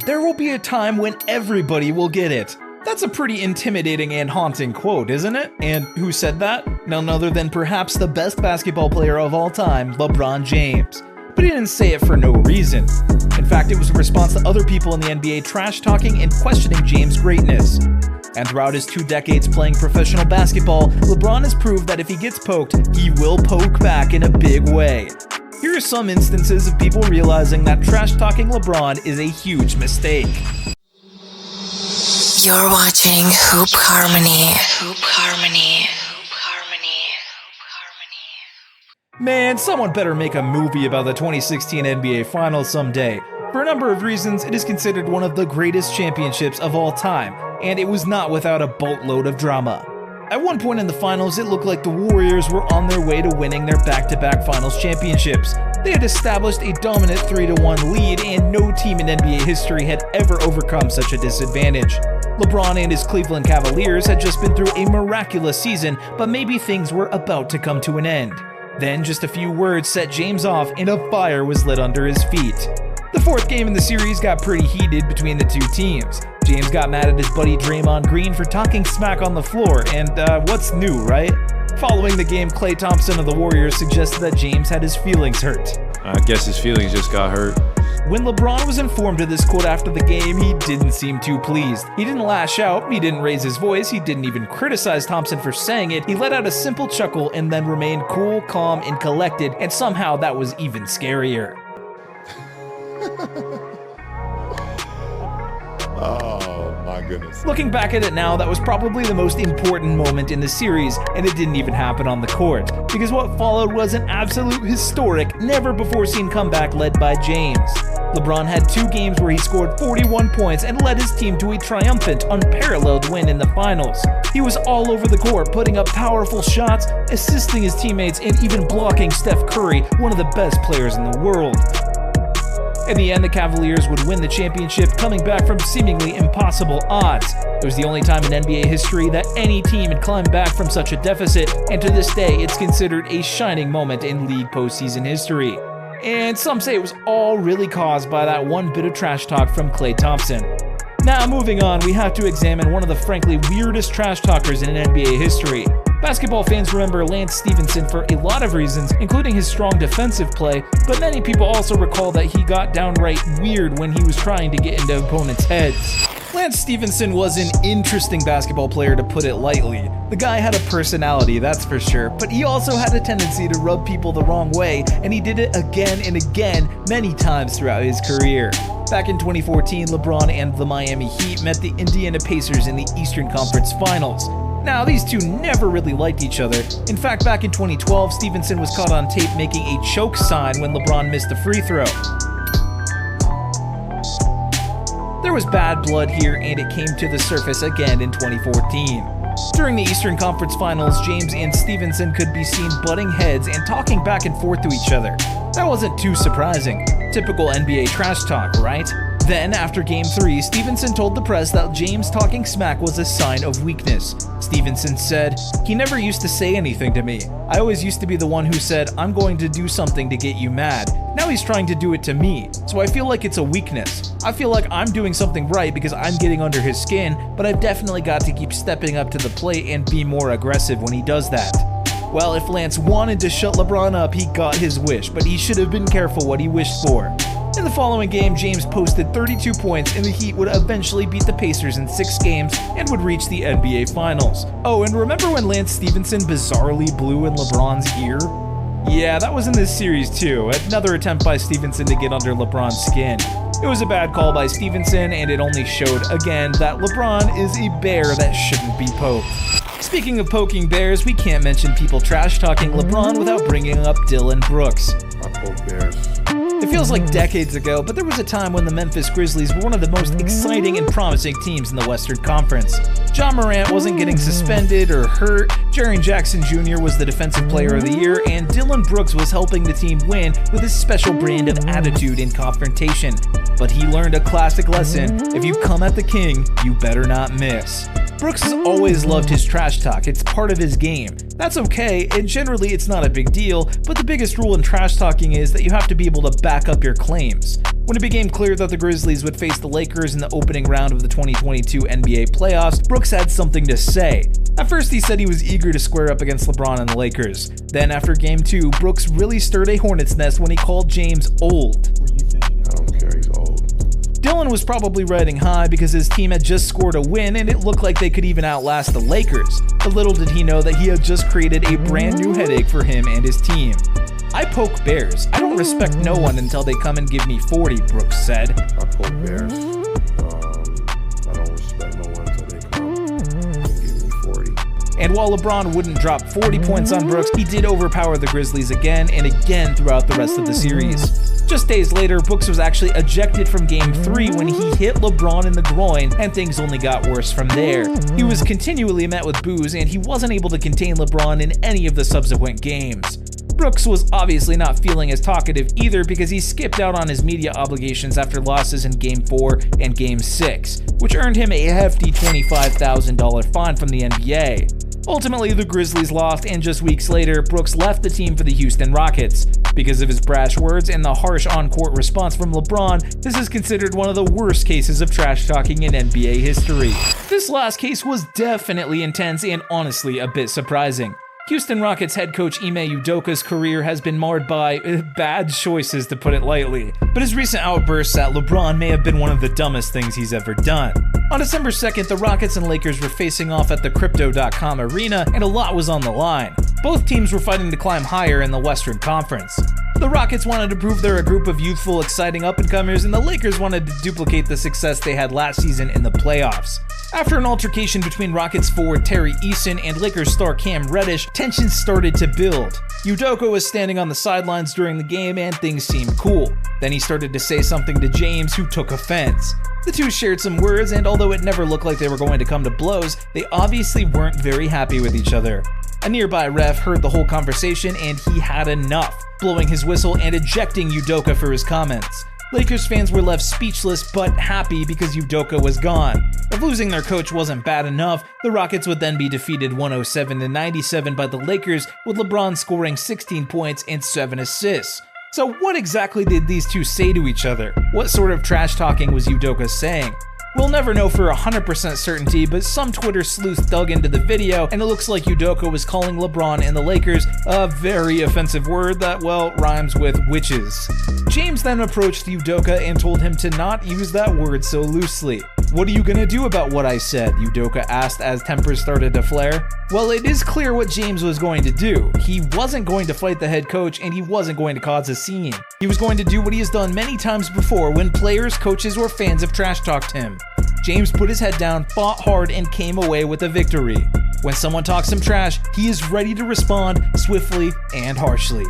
there will be a time when everybody will get it. That's a pretty intimidating and haunting quote, isn't it? And who said that? None other than perhaps the best basketball player of all time, LeBron James. But he didn't say it for no reason. In fact, it was a response to other people in the NBA trash-talking and questioning James' greatness. And throughout his 2 decades playing professional basketball, LeBron has proved that if he gets poked, he will poke back in a big way. Here are some instances of people realizing that trash-talking LeBron is a huge mistake. You're watching Hoop Harmony. Hoop Harmony. Hoop Harmony. Hoop Harmony. Man, someone better make a movie about the 2016 NBA Finals someday. For a number of reasons, it is considered one of the greatest championships of all time, and it was not without a boatload of drama. At one point in the finals, it looked like the Warriors were on their way to winning their back-to-back finals championships. They had established a dominant 3-1 lead, and no team in NBA history had ever overcome such a disadvantage. LeBron and his Cleveland Cavaliers had just been through a miraculous season, but maybe things were about to come to an end. Then just a few words set James off, and a fire was lit under his feet. The 4th game in the series got pretty heated between the two teams. James got mad at his buddy Draymond Green for talking smack on the floor, and what's new, right? Following the game, Klay Thompson of the Warriors suggested that James had his feelings hurt. I guess his feelings just got hurt. When LeBron was informed of this quote after the game, he didn't seem too pleased. He didn't lash out, he didn't raise his voice, he didn't even criticize Thompson for saying it. He let out a simple chuckle and then remained cool, calm, and collected, and somehow that was even scarier. Oh my goodness. Looking back at it now, that was probably the most important moment in the series, and it didn't even happen on the court, because what followed was an absolute historic, never-before-seen comeback led by James. LeBron had 2 games where he scored 41 points and led his team to a triumphant, unparalleled win in the finals. He was all over the court, putting up powerful shots, assisting his teammates, and even blocking Steph Curry, one of the best players in the world. In the end, the Cavaliers would win the championship, coming back from seemingly impossible odds. It was the only time in NBA history that any team had climbed back from such a deficit, and to this day, it's considered a shining moment in league postseason history. And some say it was all really caused by that one bit of trash talk from Klay Thompson. Now, moving on, we have to examine one of the frankly weirdest trash talkers in NBA history. Basketball fans remember Lance Stephenson for a lot of reasons, including his strong defensive play, but many people also recall that he got downright weird when he was trying to get into opponents' heads. Lance Stephenson was an interesting basketball player, to put it lightly. The guy had a personality, that's for sure, but he also had a tendency to rub people the wrong way, and he did it again and again, many times throughout his career. Back in 2014, LeBron and the Miami Heat met the Indiana Pacers in the Eastern Conference Finals. Now, these two never really liked each other. In fact, back in 2012, Stephenson was caught on tape making a choke sign when LeBron missed a free throw. There was bad blood here, and it came to the surface again in 2014. During the Eastern Conference Finals, James and Stephenson could be seen butting heads and talking back and forth to each other. That wasn't too surprising. Typical NBA trash talk, right? Then, after Game 3, Stephenson told the press that James talking smack was a sign of weakness. Stephenson said, "He never used to say anything to me. I always used to be the one who said, 'I'm going to do something to get you mad.' Now he's trying to do it to me, so I feel like it's a weakness. I feel like I'm doing something right because I'm getting under his skin, but I've definitely got to keep stepping up to the plate and be more aggressive when he does that." Well, if Lance wanted to shut LeBron up, he got his wish, but he should have been careful what he wished for. In the following game, James posted 32 points, and the Heat would eventually beat the Pacers in 6 games and would reach the NBA Finals. Oh, and remember when Lance Stephenson bizarrely blew in LeBron's ear? Yeah, that was in this series too, another attempt by Stephenson to get under LeBron's skin. It was a bad call by Stephenson, and it only showed again that LeBron is a bear that shouldn't be poked. Speaking of poking bears, we can't mention people trash-talking LeBron without bringing up Dillon Brooks. I poke bears. It feels like decades ago, but there was a time when the Memphis Grizzlies were one of the most exciting and promising teams in the Western Conference. Ja Morant wasn't getting suspended or hurt, Jaren Jackson Jr. was the Defensive Player of the Year, and Dillon Brooks was helping the team win with his special brand of attitude and confrontation. But he learned a classic lesson: if you come at the king, you better not miss. Brooks has always loved his trash talk, it's part of his game. That's okay, and generally it's not a big deal, but the biggest rule in trash talking is that you have to be able to back up your claims. When it became clear that the Grizzlies would face the Lakers in the opening round of the 2022 NBA playoffs, Brooks had something to say. At first he said he was eager to square up against LeBron and the Lakers. Then after Game 2, Brooks really stirred a hornet's nest when he called James old. I don't care, he's old. Dillon was probably riding high because his team had just scored a win and it looked like they could even outlast the Lakers. But little did he know that he had just created a brand new headache for him and his team. "I poke bears. I don't respect no one until they come and give me 40, Brooks said. I poke bears. I don't respect no one until they come and give me 40. And while LeBron wouldn't drop 40 points on Brooks, he did overpower the Grizzlies again and again throughout the rest of the series. Just days later, Brooks was actually ejected from Game 3 when he hit LeBron in the groin, and things only got worse from there. He was continually met with boos, and he wasn't able to contain LeBron in any of the subsequent games. Brooks was obviously not feeling as talkative either because he skipped out on his media obligations after losses in Game 4 and Game 6, which earned him a hefty $25,000 fine from the NBA. Ultimately, the Grizzlies lost, and just weeks later, Brooks left the team for the Houston Rockets. Because of his brash words and the harsh on-court response from LeBron, this is considered one of the worst cases of trash talking in NBA history. This last case was definitely intense and honestly a bit surprising. Houston Rockets head coach Ime Udoka's career has been marred by bad choices, to put it lightly, but his recent outbursts at LeBron may have been one of the dumbest things he's ever done. On December 2nd, the Rockets and Lakers were facing off at the Crypto.com arena, and a lot was on the line. Both teams were fighting to climb higher in the Western Conference. The Rockets wanted to prove they're a group of youthful, exciting up-and-comers, and the Lakers wanted to duplicate the success they had last season in the playoffs. After an altercation between Rockets forward Terry Eason and Lakers star Cam Reddish, tensions started to build. Udoka was standing on the sidelines during the game and things seemed cool. Then he started to say something to James, who took offense. The two shared some words, and although it never looked like they were going to come to blows, they obviously weren't very happy with each other. A nearby ref heard the whole conversation and he had enough, blowing his whistle and ejecting Udoka for his comments. Lakers fans were left speechless but happy because Udoka was gone. If losing their coach wasn't bad enough, the Rockets would then be defeated 107-97 by the Lakers, with LeBron scoring 16 points and 7 assists. So what exactly did these two say to each other? What sort of trash talking was Udoka saying? We'll never know for 100% certainty, but some Twitter sleuths dug into the video, and it looks like Udoka was calling LeBron and the Lakers a very offensive word that, well, rhymes with witches. James then approached Udoka and told him to not use that word so loosely. "What are you gonna do about what I said?" Udoka asked as tempers started to flare. Well, it is clear what James was going to do. He wasn't going to fight the head coach, and he wasn't going to cause a scene. He was going to do what he has done many times before when players, coaches, or fans have trash-talked him. James put his head down, fought hard, and came away with a victory. When someone talks some trash, he is ready to respond swiftly and harshly.